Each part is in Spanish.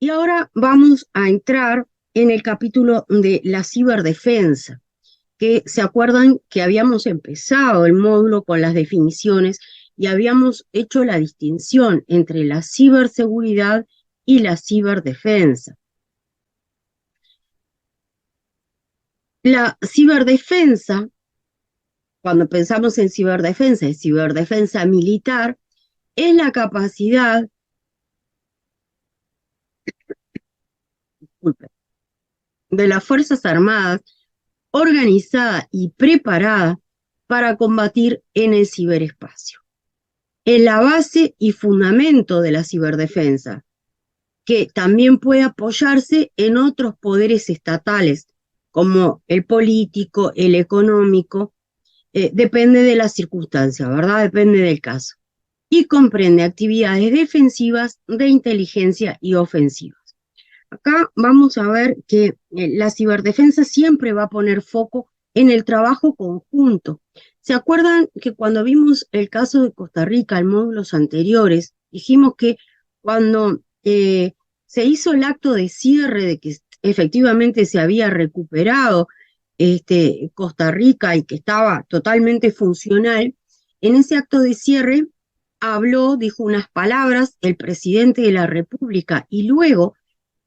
Y ahora vamos a entrar en el capítulo de la ciberdefensa, que se acuerdan que habíamos empezado el módulo con las definiciones y habíamos hecho la distinción entre la ciberseguridad y la ciberdefensa. La ciberdefensa, cuando pensamos en ciberdefensa y ciberdefensa militar, es la capacidad, disculpe, de las Fuerzas Armadas organizada y preparada para combatir en el ciberespacio. Es la base y fundamento de la ciberdefensa, que también puede apoyarse en otros poderes estatales, como el político, el económico, depende de la circunstancia, ¿verdad? Depende del caso. Y comprende actividades defensivas, de inteligencia y ofensivas. Acá vamos a ver que la ciberdefensa siempre va a poner foco en el trabajo conjunto. ¿Se acuerdan que cuando vimos el caso de Costa Rica en módulos anteriores, dijimos que cuando se hizo el acto de cierre de que efectivamente se había recuperado Costa Rica y que estaba totalmente funcional, en ese acto de cierre dijo unas palabras el presidente de la República y luego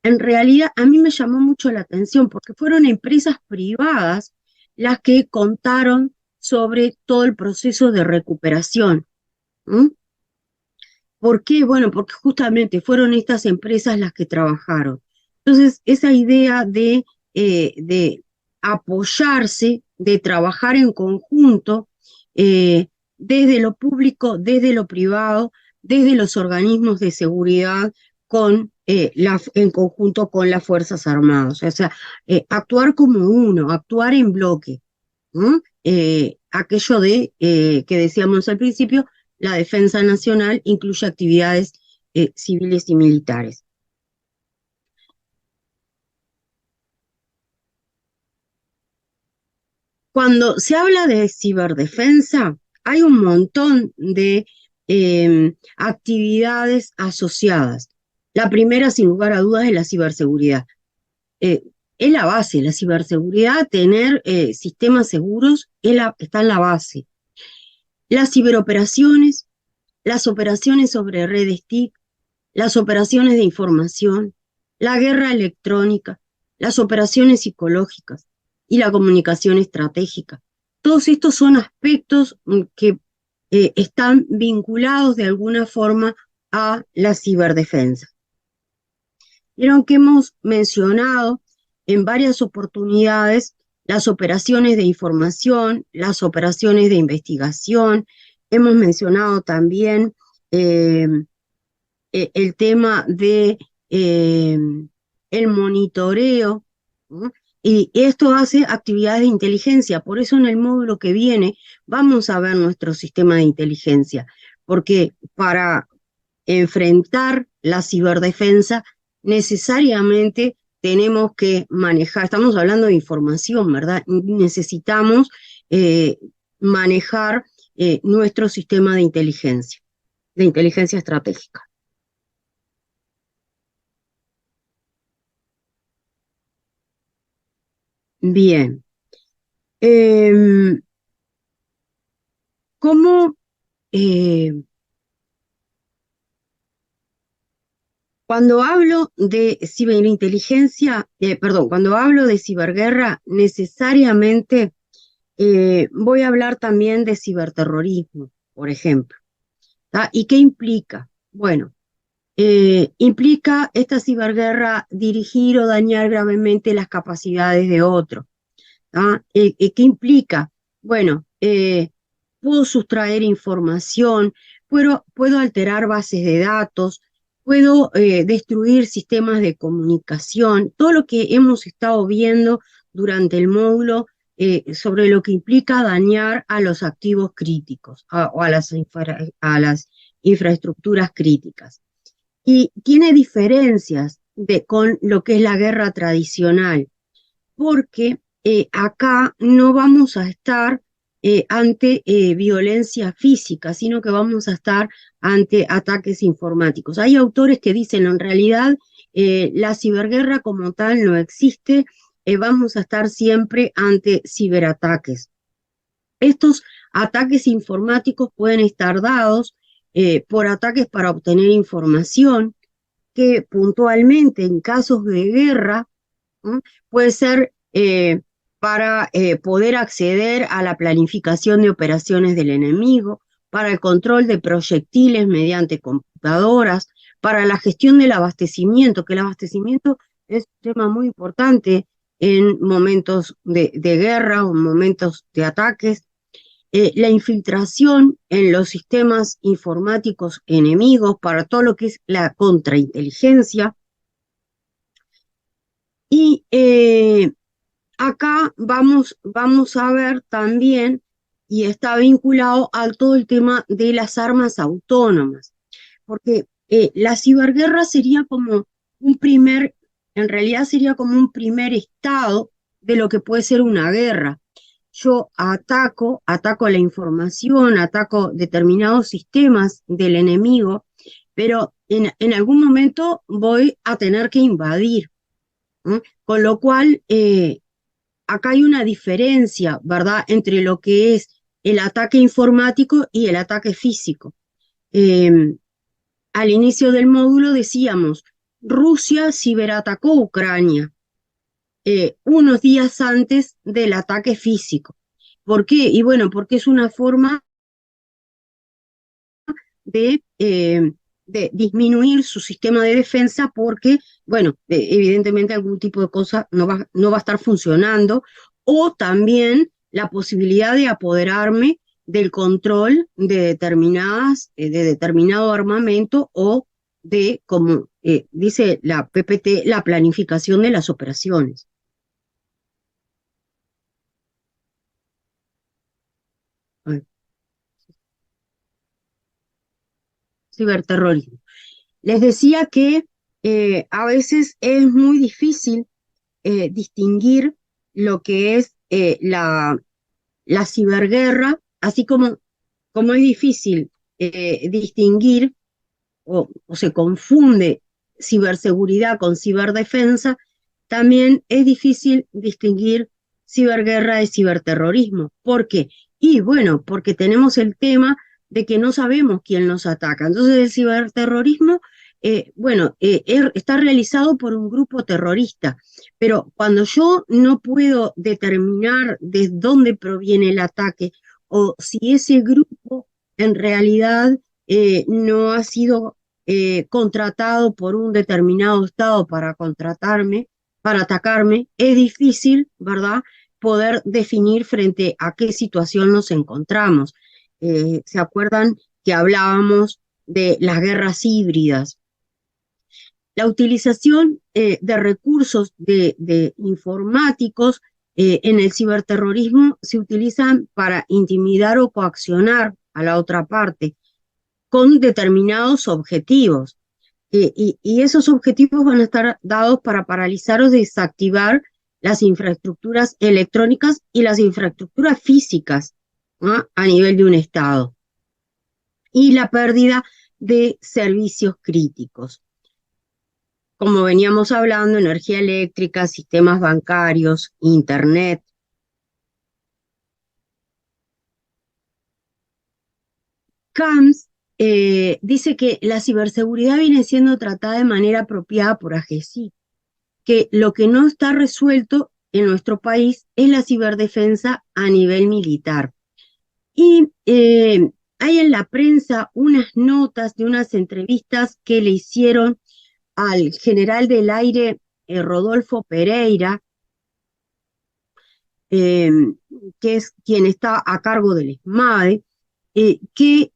en realidad a mí me llamó mucho la atención porque fueron empresas privadas las que contaron sobre todo el proceso de recuperación. ¿Mm? ¿Por qué? Bueno, porque justamente fueron estas empresas las que trabajaron. Entonces, esa idea de apoyarse, de trabajar en conjunto, desde lo público, desde lo privado, desde los organismos de seguridad, en conjunto con las Fuerzas Armadas. O sea, actuar como uno, actuar en bloque. Aquello que decíamos al principio, la defensa nacional incluye actividades civiles y militares. Cuando se habla de ciberdefensa, hay un montón de actividades asociadas. La primera, sin lugar a dudas, es la ciberseguridad. Es la base, la ciberseguridad, tener sistemas seguros está en la base. Las ciberoperaciones, las operaciones sobre redes TIC, las operaciones de información, la guerra electrónica, las operaciones psicológicas y la comunicación estratégica. Todos estos son aspectos que están vinculados de alguna forma a la ciberdefensa. Vieron que hemos mencionado en varias oportunidades las operaciones de información, las operaciones de investigación, hemos mencionado también el tema de el monitoreo, ¿no? Y esto hace actividades de inteligencia, por eso en el módulo que viene vamos a ver nuestro sistema de inteligencia, porque para enfrentar la ciberdefensa necesariamente tenemos que manejar, estamos hablando de información, ¿verdad? Necesitamos manejar nuestro sistema de inteligencia estratégica. Bien. ¿Cómo cuando hablo de ciberinteligencia, cuando hablo de ciberguerra, necesariamente voy a hablar también de ciberterrorismo, por ejemplo. ¿Tá? ¿Y qué implica? Bueno, implica esta ciberguerra dirigir o dañar gravemente las capacidades de otro. ¿Qué implica? Bueno, puedo sustraer información, puedo alterar bases de datos, puedo destruir sistemas de comunicación, todo lo que hemos estado viendo durante el módulo sobre lo que implica dañar a los activos críticos o a las infraestructuras críticas. Y tiene diferencias con lo que es la guerra tradicional, porque acá no vamos a estar ante violencia física, sino que vamos a estar ante ataques informáticos. Hay autores que dicen, en realidad, La ciberguerra como tal no existe, vamos a estar siempre ante ciberataques. Estos ataques informáticos pueden estar dados por ataques para obtener información, que puntualmente en casos de guerra, ¿no? Puede ser para poder acceder a la planificación de operaciones del enemigo, para el control de proyectiles mediante computadoras, para la gestión del abastecimiento, que el abastecimiento es un tema muy importante en momentos de guerra o en momentos de ataques. La infiltración en los sistemas informáticos enemigos para todo lo que es la contrainteligencia. Y acá vamos a ver también, y está vinculado a todo el tema de las armas autónomas, porque la ciberguerra sería como en realidad sería como un primer estado de lo que puede ser una guerra. Yo ataco la información, ataco determinados sistemas del enemigo, pero en algún momento voy a tener que invadir, ¿no? Con lo cual, acá hay una diferencia, ¿verdad?, entre lo que es el ataque informático y el ataque físico. Al inicio del módulo decíamos, Rusia ciberatacó Ucrania unos días antes del ataque físico. ¿Por qué? Y bueno, porque es una forma de disminuir su sistema de defensa porque, bueno, evidentemente algún tipo de cosa no va a estar funcionando, o también la posibilidad de apoderarme del control de determinado armamento o de, como dice la PPT, la planificación de las operaciones. Ciberterrorismo. Les decía que a veces es muy difícil distinguir lo que es la ciberguerra, así como es difícil distinguir o se confunde ciberseguridad con ciberdefensa, también es difícil distinguir ciberguerra de ciberterrorismo. ¿Por qué? Y bueno, porque tenemos el tema de que no sabemos quién nos ataca. Entonces el ciberterrorismo, está realizado por un grupo terrorista, pero cuando yo no puedo determinar de dónde proviene el ataque o si ese grupo en realidad no ha sido contratado por un determinado estado para atacarme, es difícil, ¿verdad?, poder definir frente a qué situación nos encontramos. ¿Se acuerdan que hablábamos de las guerras híbridas? La utilización de recursos de informáticos en el ciberterrorismo se utilizan para intimidar o coaccionar a la otra parte con determinados objetivos. Y esos objetivos van a estar dados para paralizar o desactivar las infraestructuras electrónicas y las infraestructuras físicas, ¿no?, a nivel de un Estado. Y la pérdida de servicios críticos. Como veníamos hablando, energía eléctrica, sistemas bancarios, internet. CAMS dice que la ciberseguridad viene siendo tratada de manera apropiada por AGESIC, que lo que no está resuelto en nuestro país es la ciberdefensa a nivel militar. Y hay en la prensa unas notas de unas entrevistas que le hicieron al general del aire Rodolfo Pereira, que es quien está a cargo del SMADE, que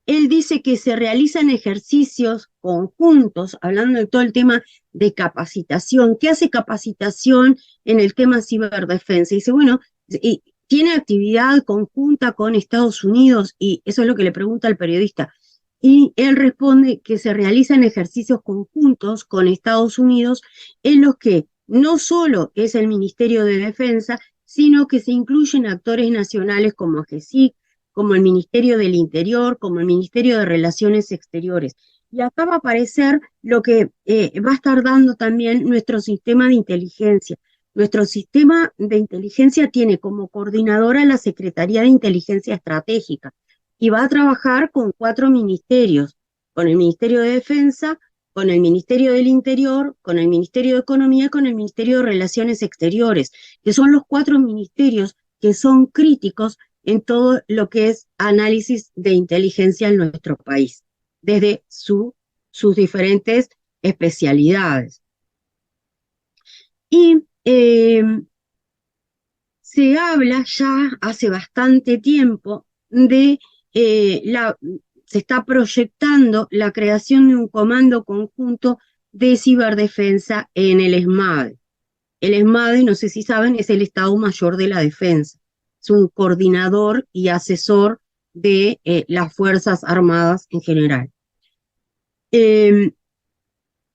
él dice que se realizan ejercicios conjuntos, hablando de todo el tema de capacitación. ¿Qué hace capacitación en el tema ciberdefensa? Y dice, bueno, y tiene actividad conjunta con Estados Unidos, y eso es lo que le pregunta al periodista. Y él responde que se realizan ejercicios conjuntos con Estados Unidos en los que no solo es el Ministerio de Defensa, sino que se incluyen actores nacionales como AGESIC, como el Ministerio del Interior, como el Ministerio de Relaciones Exteriores. Y acá va a aparecer lo que va a estar dando también nuestro sistema de inteligencia. Nuestro sistema de inteligencia tiene como coordinadora la Secretaría de Inteligencia Estratégica y va a trabajar con 4 ministerios, con el Ministerio de Defensa, con el Ministerio del Interior, con el Ministerio de Economía y con el Ministerio de Relaciones Exteriores, que son los 4 ministerios que son críticos en todo lo que es análisis de inteligencia en nuestro país, desde sus diferentes especialidades. Y se habla ya hace bastante tiempo de se está proyectando la creación de un comando conjunto de ciberdefensa en el ESMADE. El ESMADE, no sé si saben, es el Estado Mayor de la Defensa. Es un coordinador y asesor de las Fuerzas Armadas en general.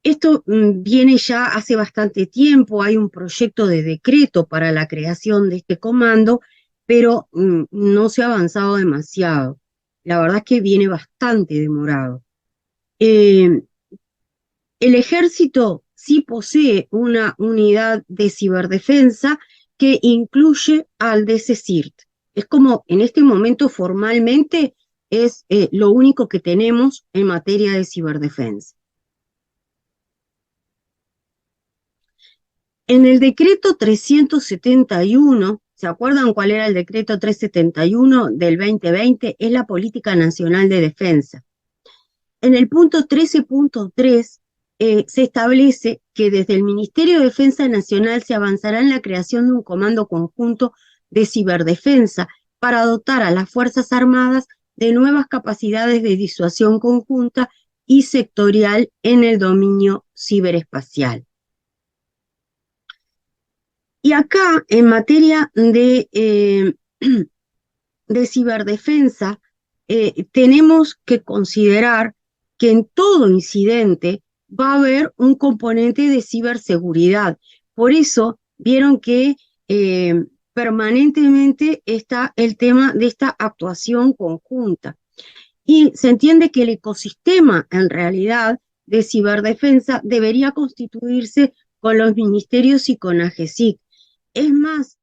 Esto viene ya hace bastante tiempo, hay un proyecto de decreto para la creación de este comando, pero no se ha avanzado demasiado. La verdad es que viene bastante demorado. El ejército sí posee una unidad de ciberdefensa que incluye al DCCIRT. Es como en este momento formalmente es lo único que tenemos en materia de ciberdefensa. En el decreto 371, ¿se acuerdan cuál era el decreto 371 del 2020? Es la Política Nacional de Defensa. En el punto 13.3 se establece que desde el Ministerio de Defensa Nacional se avanzará en la creación de un comando conjunto de ciberdefensa para dotar a las Fuerzas Armadas de nuevas capacidades de disuasión conjunta y sectorial en el dominio ciberespacial. Y acá, en materia de ciberdefensa, tenemos que considerar que en todo incidente va a haber un componente de ciberseguridad. Por eso, vieron que permanentemente está el tema de esta actuación conjunta. Y se entiende que el ecosistema, en realidad, de ciberdefensa debería constituirse con los ministerios y con AGESIC. Es más,